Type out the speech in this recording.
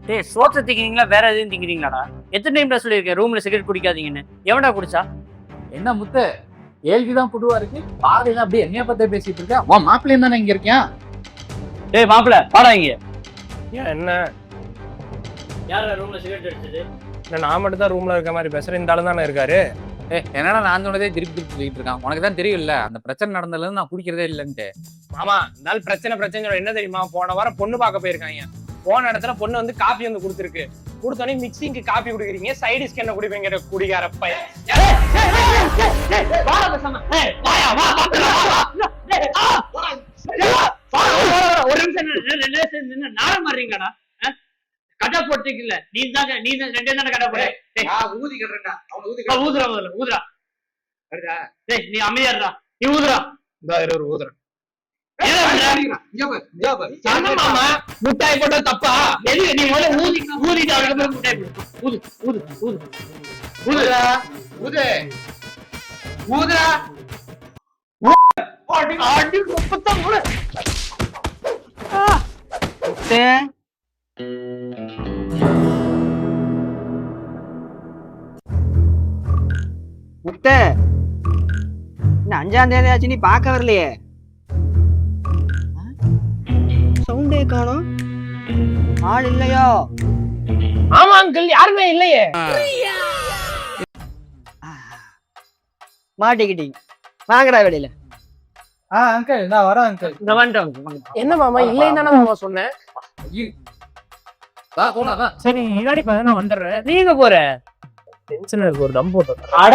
டேய் சோத்தை திங்கிறீங்களா வேற எதுவும் திங்கிறீங்களாடா? எத்தனை டைம்ல சொல்லியிருக்கேன் ரூம்ல சிகரெட் குடிக்காதீங்கன்னு. எவன்டா குடிச்சா? என்ன முத்து கேள்விதான் புதுவா இருக்கு. பாருங்க அப்படியே என்னைய பத்தி பேசிட்டு இருக்கா. உன் மாப்பிள்ளையும் தானே இங்க இருக்கேன். டேய் மாப்பிள்ள வாடா இங்க. ஏன் என்ன யாரா ரூம்ல சிகரெட் அடிச்சது? நான் மட்டும் தான் ரூம்ல இருக்க மாதிரி பேசுறேன். இந்த ஆளு தானே இருக்காரு. என்னடா நான் சொன்னதே திருப்பி சொல்லிட்டு இருக்கான். உனக்கு தான் தெரியும்ல அந்த பிரச்சனை நடந்ததுல இருந்து நான் குடிக்கிறதே இல்லைன்ட்டு. மாமா இந்த பிரச்சனை என்ன தெரியுமா? போன வாரம் பொண்ணு பார்க்க போயிருக்காங்க. போன இடத்துல பொண்ணு வந்து காபி வந்து கொடுத்துருக்கு. கொடுத்தோடனே மிக்சிங்க்கு காபி குடிக்கிறீங்க, சைடிஸ்க்கு என்ன குடிப்பீங்க குடிக்கார பையன். ஒரு நிமிஷம் நாரம் மாறீங்களாடா? கடை போட்டுக்கல நீ ரெண்டே தானே கடை போட. ஊதி கட்டுறா ஊதுறா முதல்ல ஊதுறா. நீ அமைதியாடுறா. நீ ஊதுறா. ஒரு ஊதுறேன். முட்டாய் போட்டா தப்பா? எது நீ முதல்ல ஊதிட்டு அதுக்கப்புறம் முட்டாய் போடு. ஊது ஊது ஊது ஊதுடா ஊது ஊதுடா. அடி முப்பத்தான் மூணு. முத்தை இன்னும் 5ஆம் தேதி ஆச்சு, நீ பார்க்க வரலையே. சவுண்டே காணோம், ஆள் இல்லையோ? ஆமா அங்கிள் யாருமே இல்லையே. மாட்டிக்கிட்டீங்க, வாங்கடா வெளியில. அங்கிள் நான் வரேன் அங்கிள். இந்த வந்துட்டோம். என்ன மாமா இல்லைன்னு தானே மாமா சொன்னேன். சரி முன்னாடி நான் வந்துடுறேன். நீங்க போற டென்ஷன் இருக்கு, ஒரு தம் போட்டு அட